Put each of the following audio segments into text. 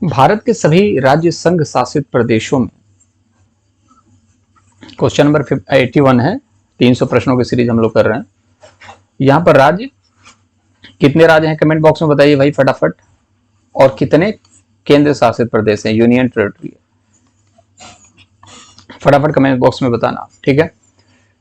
भारत के सभी राज्य संघ शासित प्रदेशों में, क्वेश्चन नंबर 81 है, 300 प्रश्नों की सीरीज हम लोग कर रहे हैं। यहां पर राज्य कितने राज्य हैं कमेंट बॉक्स में बताइए भाई फटाफट, और कितने केंद्र शासित प्रदेश हैं, यूनियन टेरिटरी है, फटाफट कमेंट बॉक्स में बताना, ठीक है।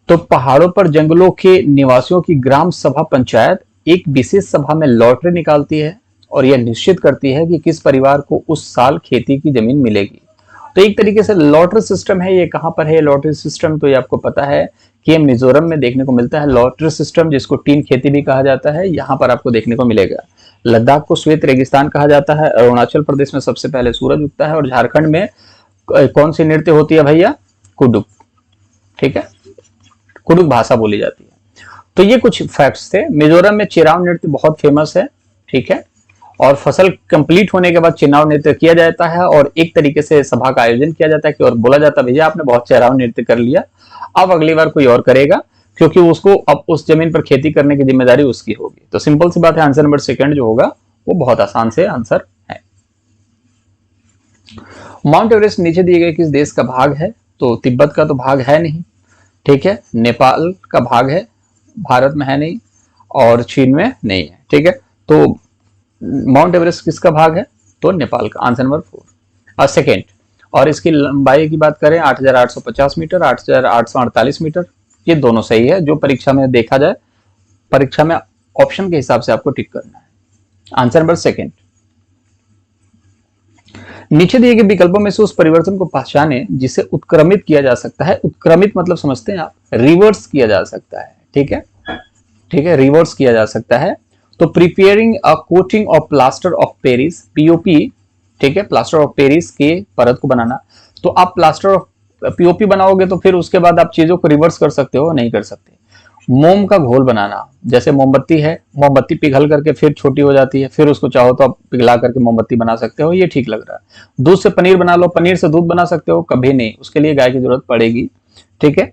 तो पहाड़ों पर जंगलों के निवासियों की ग्राम सभा पंचायत एक विशेष सभा में लॉटरी निकालती है और यह निश्चित करती है कि किस परिवार को उस साल खेती की जमीन मिलेगी। तो एक तरीके से लॉटरी सिस्टम है। ये कहां पर है लॉटरी सिस्टम, तो ये आपको पता है कि मिजोरम में देखने को मिलता है लॉटरी सिस्टम, जिसको टीन खेती भी कहा जाता है, यहाँ पर आपको देखने को मिलेगा। लद्दाख को श्वेत रेगिस्तान कहा जाता है, अरुणाचल प्रदेश में सबसे पहले सूरज उगता है, और झारखंड में कौन सी नृत्य होती है भैया, कुडुक, ठीक है, कुडुक भाषा बोली जाती है। तो ये कुछ फैक्ट्स थे। मिजोरम में चिराव नृत्य बहुत फेमस है, ठीक है, और फसल कंप्लीट होने के बाद चिराव नृत्य किया जाता है और एक तरीके से सभा का आयोजन किया जाता है कि और बोला जाता है भैया आपने बहुत चिराव नृत्य कर लिया, अब अगली बार कोई और करेगा, क्योंकि उसको अब उस जमीन पर खेती करने की जिम्मेदारी उसकी होगी। तो सिंपल सी बात है, आंसर नंबर सेकंड जो होगा वो बहुत आसान से आंसर है। माउंट एवरेस्ट नीचे दिए गए किस देश का भाग है, तो तिब्बत का तो भाग है नहीं, ठीक है, नेपाल का भाग है, भारत में है नहीं, और चीन में नहीं है, ठीक है। तो माउंट एवरेस्ट किसका भाग है, तो नेपाल का, आंसर नंबर 4 सेकेंड। और इसकी लंबाई की बात करें 8,850 मीटर, 8,848 मीटर, ये दोनों सही है। जो परीक्षा में देखा जाए, परीक्षा में ऑप्शन के हिसाब से आपको टिक करना है, आंसर नंबर सेकेंड। नीचे दिए गए विकल्पों में से उस परिवर्तन को पहचाने जिसे उत्क्रमित किया जा सकता है। उत्क्रमित मतलब समझते हैं आप, रिवर्स किया जा सकता है, ठीक है, ठीक है, रिवर्स किया जा सकता है। तो preparing a coating of plaster of Paris, POP, ठीक है, प्लास्टर ऑफ पेरिस के परत को बनाना। तो आप प्लास्टर ऑफ पीओपी बनाओगे तो फिर उसके बाद आप चीजों को रिवर्स कर सकते हो, नहीं कर सकते। मोम का घोल बनाना, जैसे मोमबत्ती है, मोमबत्ती पिघल करके फिर छोटी हो जाती है, फिर उसको चाहो तो आप पिघला करके मोमबत्ती बना सकते हो, ये ठीक लग रहा है। दूध से पनीर बना लो, पनीर से दूध बना सकते हो, कभी नहीं, उसके लिए गाय की जरूरत पड़ेगी, ठीक है।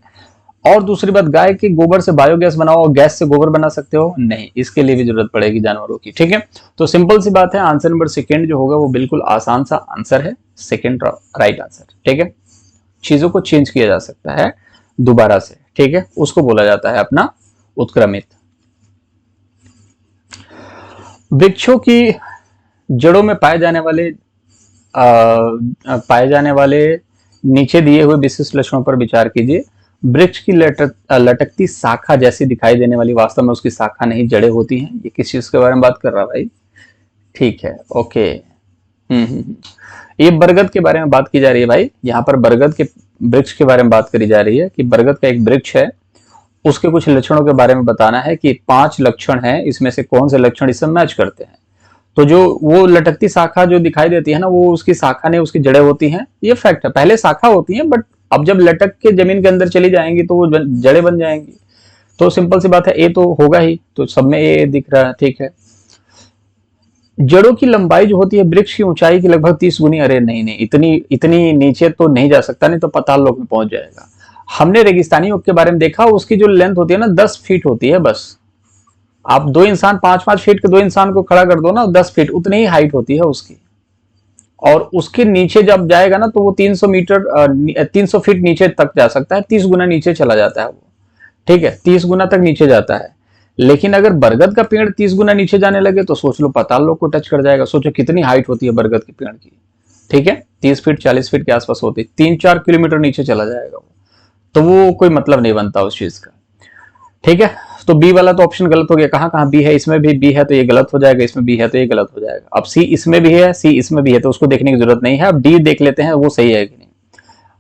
और दूसरी बात, गाय के गोबर से बायोगैस बनाओ और गैस से गोबर बना सकते हो, नहीं, इसके लिए भी जरूरत पड़ेगी जानवरों की, ठीक है। तो सिंपल सी बात है, आंसर नंबर सेकंड जो होगा वो बिल्कुल आसान सा आंसर है, सेकंड राइट आंसर, ठीक है। चीजों को चेंज किया जा सकता है दोबारा से, ठीक है, उसको बोला जाता है अपना उत्क्रमित। वृक्षों की जड़ों में पाए जाने वाले नीचे दिए हुए विशिष्ट लक्षणों पर विचार कीजिए। वृक्ष की लटकती शाखा जैसी दिखाई देने वाली, वास्तव में उसकी शाखा नहीं जड़ें होती हैं। ये किस चीज के बारे में बात कर रहा भाई, ठीक है, ओके। ये बरगद के बारे में बात की जा रही है भाई, यहाँ पर बरगद के वृक्ष के बारे में बात करी जा रही है कि बरगद का एक वृक्ष है, उसके कुछ लक्षणों के बारे में बताना है कि 5 लक्षण हैं, इसमें से कौन से लक्षण इससे मैच करते हैं। तो जो वो लटकती शाखा जो दिखाई देती है ना, वो उसकी शाखा नहीं, उसकी जड़ें होती हैं, ये फैक्ट है। पहले शाखा होती है, बट अब जब लटक के जमीन के अंदर चली जाएंगी तो वो जड़ें बन जाएंगी। तो सिंपल सी बात है, ए तो होगा ही, तो सब में ए दिख रहा है, ठीक है। जड़ों की लंबाई जो होती है वृक्ष की ऊंचाई की लगभग 30 गुनी, अरे नहीं, इतनी नीचे तो नहीं जा सकता, नहीं तो पाताल लोक में पहुंच जाएगा। हमने रेगिस्तानी ओक के बारे में देखा, उसकी जो लेंथ होती है ना 10 फीट होती है बस। आप 2 इंसान 5-5 फीट के 2 इंसान को खड़ा कर दो ना, 10 फीट उतनी ही हाइट होती है उसकी। और उसके नीचे जब जाएगा ना तो वो 300 फीट नीचे तक जा सकता है, 30 गुना नीचे चला जाता है वो, ठीक है, 30 गुना तक नीचे जाता है। लेकिन अगर बरगद का पेड़ 30 गुना नीचे जाने लगे तो सोच लो पाताल लोक को टच कर जाएगा। सोचो कितनी हाइट होती है बरगद के पेड़ की, ठीक है, 30 फीट 40 फीट के आसपास होती है, 3-4 किलोमीटर नीचे चला जाएगा वो, तो वो कोई मतलब नहीं बनता उस चीज का, ठीक है। तो बी वाला तो ऑप्शन गलत हो गया। कहां कहां बी है, इसमें भी बी है तो ये गलत हो जाएगा, इसमें बी है तो ये गलत हो जाएगा। अब सी इसमें भी है, सी इसमें भी है, तो उसको देखने की जरूरत नहीं है। अब डी देख लेते हैं वो सही है कि नहीं।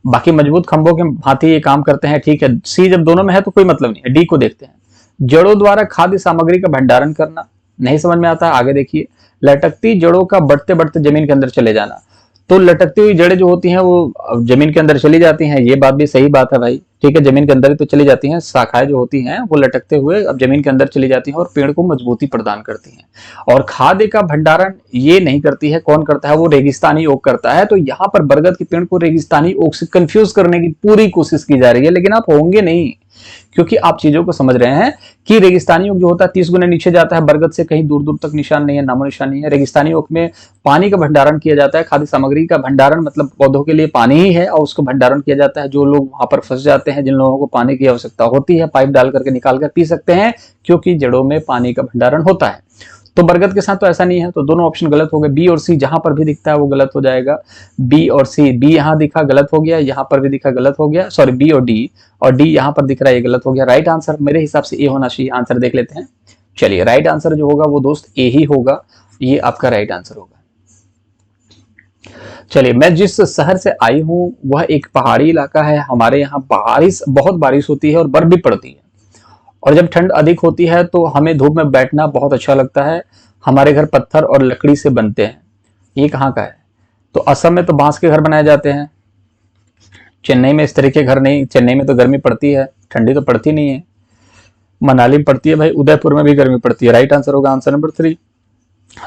बाकी मजबूत खंभों के भांति ये काम करते हैं, ठीक है। सी जब दोनों में है तो कोई मतलब नहीं है। डी को देखते हैं। जड़ों द्वारा खाद्य सामग्री का भंडारण करना, नहीं समझ में आता, आगे देखिए। लटकती जड़ों का बढ़ते बढ़ते जमीन के अंदर चले जाना, तो लटकती हुई जड़ें जो होती हैं वो जमीन के अंदर चली जाती हैं, ये बात भी सही बात है भाई, ठीक है, जमीन के अंदर ही तो चली जाती हैं। शाखाएं जो होती हैं वो लटकते हुए अब जमीन के अंदर चली जाती हैं और पेड़ को मजबूती प्रदान करती हैं। और खाद्य का भंडारण ये नहीं करती है, कौन करता है, वो रेगिस्तानी ओक करता है। तो यहाँ पर बरगद के पेड़ को रेगिस्तानी ओक से कंफ्यूज करने की पूरी कोशिश की जा रही है, लेकिन आप होंगे नहीं, क्योंकि आप चीजों को समझ रहे हैं कि रेगिस्तानी योग जो होता है 30 गुना नीचे जाता है, बरगद से कहीं दूर दूर तक निशान नहीं है, नामो निशान नहीं है। रेगिस्तानी योग में पानी का भंडारण किया जाता है, खाद्य सामग्री का भंडारण, मतलब पौधों के लिए पानी ही है और उसको भंडारण किया जाता है। जो लोग वहां पर फंस जाते हैं, जिन लोगों को पानी की आवश्यकता होती है, पाइप डाल करके निकाल कर पी सकते हैं, क्योंकि जड़ों में पानी का भंडारण होता है। तो बरगद के साथ तो ऐसा नहीं है, तो दोनों ऑप्शन गलत हो गए। बी और सी जहां पर भी दिखता है वो गलत हो जाएगा। बी और सी, बी यहां दिखा गलत हो गया, यहां पर भी दिखा गलत हो गया, सॉरी बी और डी यहां पर दिख रहा है ये गलत हो गया। राइट आंसर मेरे हिसाब से ए होना चाहिए। आंसर देख लेते हैं। चलिए राइट आंसर जो होगा वो दोस्त ए ही होगा, ये आपका राइट आंसर होगा। चलिए, मैं जिस शहर से आई हूं वह एक पहाड़ी इलाका है। हमारे यहाँ बहुत बारिश होती है और बर्फ भी पड़ती है, और जब ठंड अधिक होती है तो हमें धूप में बैठना बहुत अच्छा लगता है। हमारे घर पत्थर और लकड़ी से बनते हैं। ये कहाँ का है? तो असम में तो बांस के घर बनाए जाते हैं। चेन्नई में इस तरह के घर नहीं, चेन्नई में तो गर्मी पड़ती है, ठंडी तो पड़ती नहीं है। मनाली में पड़ती है भाई, उदयपुर में भी गर्मी पड़ती है। राइट आंसर होगा आंसर नंबर 3।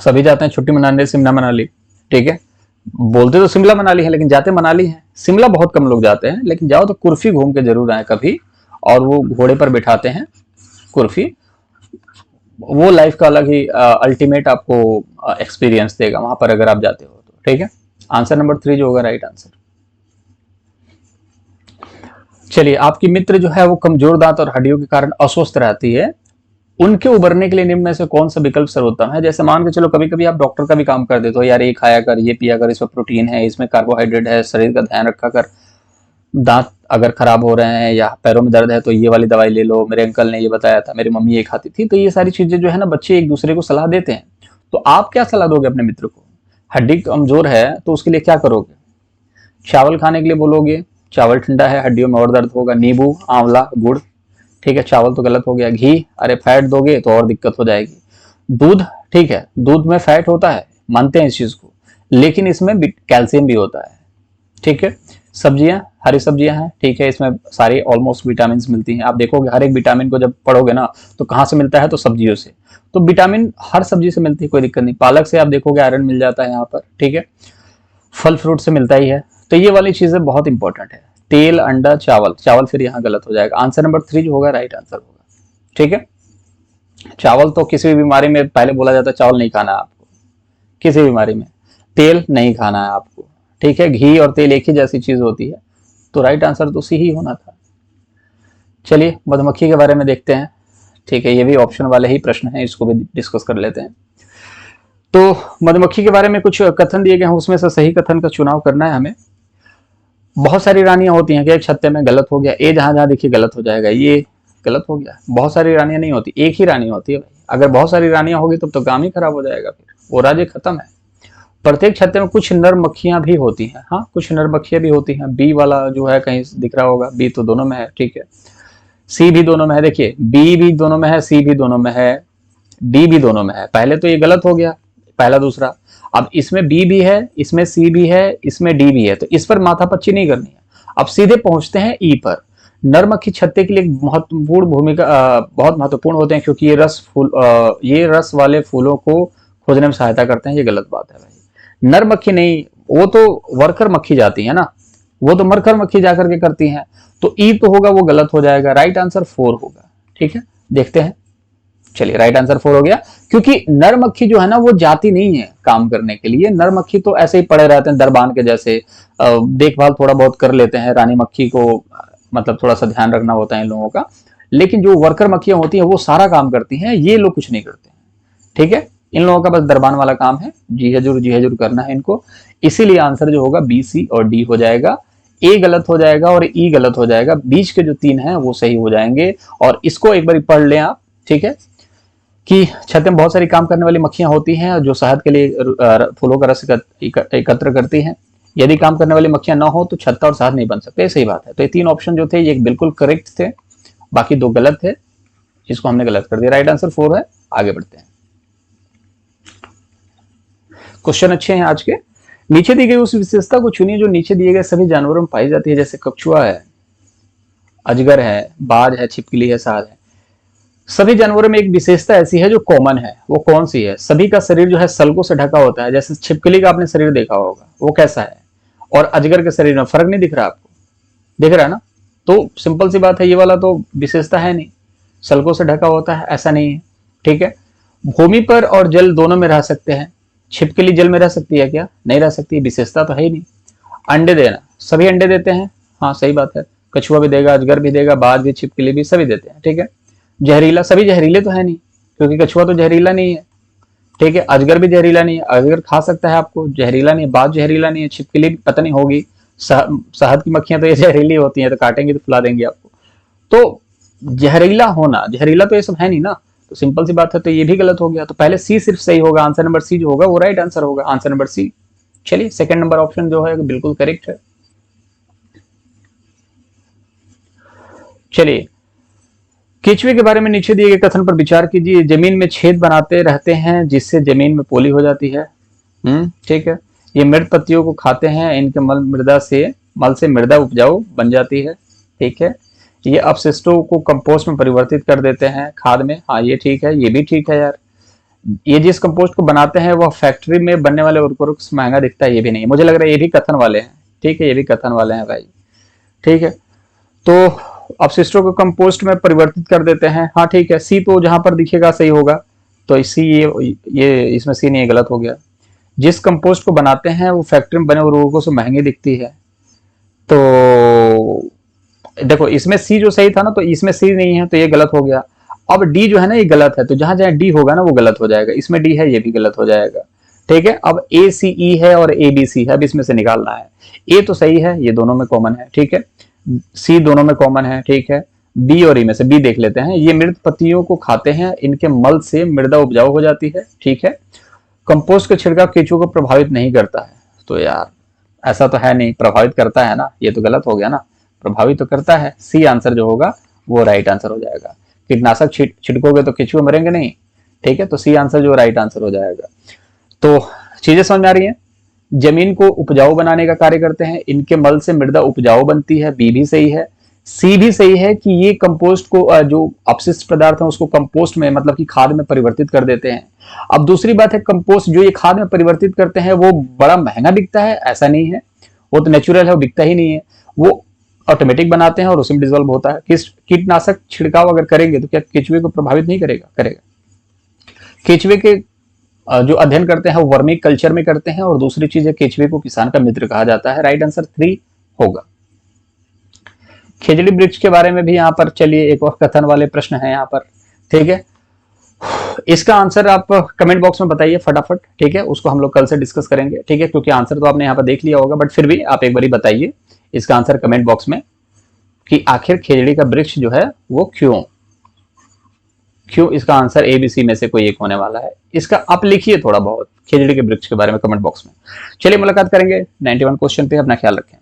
सभी जाते हैं छुट्टी मनाने शिमला मनाली, ठीक है। बोलते तो शिमला मनाली है लेकिन जाते मनाली है। शिमला बहुत कम लोग जाते हैं, लेकिन जाओ तो कुर्फी घूम के जरूर आए कभी। और वो घोड़े पर बिठाते हैं कुर्फी, वो लाइफ का अलग ही अल्टीमेट आपको एक्सपीरियंस देगा वहां पर अगर आप जाते हो तो, ठीक है। आंसर नंबर 3 जो होगा राइट आंसर। चलिए, आपकी मित्र जो है वो कमजोर दांत और हड्डियों के कारण अस्वस्थ रहती है, उनके उबरने के लिए निम्न में से कौन सा विकल्प सर्वोत्तम है? जैसे मान के चलो कभी कभी आप डॉक्टर का भी काम कर देते हो, यार ये खाया कर, ये पिया कर, इसमें प्रोटीन है, इसमें कार्बोहाइड्रेट है, शरीर का ध्यान रखा कर, दांत अगर खराब हो रहे हैं या पैरों में दर्द है तो ये वाली दवाई ले लो, मेरे अंकल ने ये बताया था, मेरी मम्मी ये खाती थी। तो ये सारी चीजें जो है ना, बच्चे एक दूसरे को सलाह देते हैं। तो आप क्या सलाह दोगे अपने मित्र को? हड्डी कमजोर है तो उसके लिए क्या करोगे? चावल खाने के लिए बोलोगे, चावल ठंडा है, हड्डियों में और दर्द होगा। नींबू, आंवला, गुड़, ठीक है, चावल तो गलत हो गया। घी, अरे फैट दोगे तो और दिक्कत हो जाएगी। दूध, ठीक है, दूध में फैट होता है, मानते हैं इस चीज को, लेकिन इसमें कैल्शियम भी होता है, ठीक है। सब्जियां, हरी सब्जियां हैं, ठीक है, इसमें सारी ऑलमोस्ट विटामिन मिलती हैं। आप देखोगे हर एक विटामिन को जब पढ़ोगे ना तो कहाँ से मिलता है? तो सब्जियों से। तो विटामिन हर सब्जी से मिलती है, कोई दिक्कत नहीं। पालक से आप देखोगे आयरन मिल जाता है यहाँ पर, ठीक है। फल फ्रूट से मिलता ही है। तो ये वाली चीजें बहुत इंपॉर्टेंट है। तेल, अंडा, चावल, चावल फिर यहाँ गलत हो जाएगा। आंसर नंबर 3 जो होगा राइट आंसर होगा, ठीक है। चावल तो किसी भी बीमारी में पहले बोला जाता है चावल नहीं खाना है आपको, किसी बीमारी में। तेल नहीं खाना है आपको, ठीक है। घी और तेल एक ही जैसी चीज होती है, तो राइट आंसर तो सी ही होना था। चलिए, मधुमक्खी के बारे में देखते हैं, ठीक है। ये भी ऑप्शन वाले ही प्रश्न है, इसको भी डिस्कस कर लेते हैं। तो मधुमक्खी के बारे में कुछ कथन दिए गए हैं, उसमें से सही कथन का चुनाव करना है हमें। बहुत सारी रानियां होती हैं कि एक छत्ते में, गलत हो गया। ए जहां जहां देखिए गलत हो जाएगा, ये गलत हो गया। बहुत सारी रानियां नहीं होती, एक ही रानी होती है भाई। अगर बहुत सारी रानियां होगी तब तो काम ही खराब हो जाएगा, फिर वो राज्य खत्म है। प्रत्येक छत्ते में कुछ नर मक्खियां भी होती हैं, हाँ कुछ नर मक्खियां भी होती हैं। बी वाला जो है कहीं दिख रहा होगा, बी तो दोनों में है, ठीक है। सी भी दोनों में है, देखिए बी भी दोनों में है, सी भी दोनों में है, डी भी दोनों में है। पहले तो ये गलत हो गया, पहला दूसरा। अब इसमें बी भी है, इसमें सी भी है, इसमें डी भी है, तो इस पर माथापच्ची नहीं करनी है। अब सीधे पहुंचते हैं ई पर। नर मक्खी छत्ते के लिए महत्वपूर्ण भूमिका, बहुत महत्वपूर्ण होते हैं, क्योंकि ये रस वाले फूलों को खोजने में सहायता करते हैं। ये गलत बात है भाई, नर मक्खी नहीं, वो तो वर्कर मक्खी जाती है ना, वो तो मरकर मक्खी जाकर के करती हैं। तो ई तो होगा वो गलत हो जाएगा, राइट आंसर 4 होगा, ठीक है। देखते हैं, चलिए राइट आंसर 4 हो गया, क्योंकि नर मक्खी जो है ना वो जाती नहीं है काम करने के लिए। नर मक्खी तो ऐसे ही पड़े रहते हैं दरबान के जैसे, देखभाल थोड़ा बहुत कर लेते हैं। रानी मक्खी को मतलब थोड़ा सा ध्यान रखना होता है इन लोगों का, लेकिन जो वर्कर मक्खियां होती हैं वो सारा काम करती हैं, ये लोग कुछ नहीं करते हैं, ठीक है। इन लोगों का बस दरबान वाला काम है, जी हजूर करना है इनको। इसीलिए आंसर जो होगा बी, सी और डी हो जाएगा। ए गलत हो जाएगा और ई गलत हो जाएगा, बीच के जो 3 हैं वो सही हो जाएंगे। और इसको एक बार पढ़ लें आप, ठीक है, कि छत्ते में बहुत सारी काम करने वाली मक्खियां होती हैं जो शहद के लिए फूलों का रस एकत्र करती हैं। यदि काम करने वाली मक्खियां ना हो तो छत्ता और शहद नहीं बन सकते, सही बात है। तो ये 3 ऑप्शन जो थे ये बिल्कुल करेक्ट थे, बाकी 2 गलत थे, इसको हमने गलत कर दिया। राइट आंसर 4 है। आगे बढ़ते हैं, क्वेश्चन अच्छे हैं आज के। नीचे दी गई उस विशेषता को चुनिए जो नीचे दिए गए सभी जानवरों में पाई जाती है, जैसे कछुआ है, अजगर है, बाज है, छिपकली है, साल है। सभी जानवरों में एक विशेषता ऐसी है जो कॉमन है, वो कौन सी है? सभी का शरीर जो है सल्कों से ढका होता है। जैसे छिपकली का आपने शरीर देखा होगा, वो कैसा है? और अजगर के शरीर में फर्क नहीं दिख रहा आपको? दिख रहा है ना? तो सिंपल सी बात है, ये वाला तो विशेषता है नहीं, सल्कों से ढका होता है, ऐसा नहीं है। ठीक है, भूमि पर और जल दोनों में रह सकते हैं। छिपकली जल में रह सकती है क्या? नहीं रह सकती, विशेषता तो है ही नहीं। अंडे देना, सभी अंडे देते हैं, हाँ सही बात है, कछुआ भी देगा, अजगर भी देगा, बाज भी, छिपकली भी, सभी देते हैं। ठीक है, जहरीला, सभी जहरीले तो है नहीं, क्योंकि कछुआ तो जहरीला नहीं है। ठीक है, अजगर भी जहरीला नहीं है, अजगर खा सकता है आपको, जहरीला नहीं है। बाज जहरीला नहीं है, छिपकली भी पता नहीं होगी, शहद की मक्खियां तो ये जहरीली होती हैं, तो काटेंगी तो फुला देंगी आपको। तो जहरीला होना, जहरीला तो ये सब है नहीं ना, तो सिंपल सी बात है, तो ये भी गलत हो गया। तो पहले सी सिर्फ सही होगा, आंसर नंबर सी जो होगा वो राइट आंसर होगा, आंसर नंबर सी। चलिए सेकंड नंबर ऑप्शन जो है बिल्कुल करेक्ट है। चलिए, केचुए के बारे में नीचे दिए गए कथन पर विचार कीजिए। जमीन में छेद बनाते रहते हैं जिससे जमीन में पोली हो जाती है। ठीक है, ये मृत पत्तियों को खाते हैं, इनके मल से मृदा उपजाऊ बन जाती है। ठीक है, ये अपशिष्टों को कंपोस्ट में परिवर्तित कर देते हैं, खाद में। हाँ ये ठीक है, ये भी ठीक है यार। ये जिस कंपोस्ट को बनाते हैं वह फैक्ट्री में बनने वाले उर्वरक से महंगा दिखता है, ये भी नहीं, मुझे लग रहा है ये भी कथन वाले हैं। ठीक है, ये भी कथन वाले हैं भाई। ठीक है, तो अपशिष्टों को कंपोस्ट में परिवर्तित कर देते हैं, हाँ ठीक है, सी तो जहां पर दिखेगा सही होगा, तो इसी ये इसमें सी नहीं, गलत हो गया। जिस कंपोस्ट को बनाते हैं वो फैक्ट्री में बने उर्वरकों से महंगी दिखती है, तो देखो इसमें सी जो सही था ना, तो इसमें सी नहीं है, तो ये गलत हो गया। अब डी जो है ना ये गलत है, तो जहां जहां डी होगा ना वो गलत हो जाएगा, इसमें डी है ये भी गलत हो जाएगा। ठीक है, अब ए सी ई है और ए बी सी है, अब इसमें से निकालना है। ए तो सही है, ये दोनों में कॉमन है। ठीक है, सी दोनों में कॉमन है। ठीक है, बी और ई में से बी देख लेते हैं। ये मृत पत्तियों को खाते हैं, इनके मल से मृदा उपजाऊ हो जाती है। ठीक है, कंपोस्ट का छिड़काव केंचुओं को प्रभावित नहीं करता है, तो यार ऐसा तो है नहीं, प्रभावित करता है ना, ये तो गलत हो गया ना, प्रभावित तो करता है। सी आंसर जो होगा वो राइट आंसर हो जाएगा। कीटनाशक छिड़कोगे तो केंचुए मरेंगे नहीं। ठीक है, तो सी आंसर जो राइट आंसर हो जाएगा। तो चीजें समझ में आ रही हैं, जमीन को उपजाऊ बनाने का कार्य करते हैं, इनके मल से मृदा उपजाऊ बनती है, बी भी सही है। सी भी सही है कि ये कंपोस्ट को जो अपशिष्ट पदार्थ है उसको कंपोस्ट में मतलब कि खाद में परिवर्तित कर देते हैं। अब दूसरी बात है, कंपोस्ट जो ये खाद में परिवर्तित करते हैं वो बड़ा महंगा बिकता है, ऐसा नहीं है, वो तो नेचुरल है, वो बिकता ही नहीं है, वो ऑटोमेटिक बनाते हैं और उसी में डिजोल्व होता है। कीटनाशक छिड़काव अगर करेंगे तो क्या केंचुए को प्रभावित नहीं करेगा? करेगा। केंचुए के जो अध्ययन करते हैं वो वर्मी कल्चर में करते हैं, और दूसरी चीज है केंचुए को किसान का मित्र कहा जाता है। राइट आंसर 3 होगा। खेजड़ी वृक्ष के बारे में भी यहाँ पर चलिए एक और कथन वाले प्रश्न है यहाँ पर। ठीक है, इसका आंसर आप कमेंट बॉक्स में बताइए फटाफट। ठीक है, उसको हम लोग कल से डिस्कस करेंगे। ठीक है, क्योंकि आंसर तो आपने यहाँ पर देख लिया होगा, बट फिर भी आप एक बार बताइए इसका आंसर कमेंट बॉक्स में कि आखिर खेजड़ी का वृक्ष जो है वो क्यों इसका आंसर ए बी सी में से कोई एक होने वाला है। इसका आप लिखिए थोड़ा बहुत खेजड़ी के वृक्ष के बारे में कमेंट बॉक्स में। चलिए मुलाकात करेंगे 91 क्वेश्चन पे। अपना ख्याल रखें।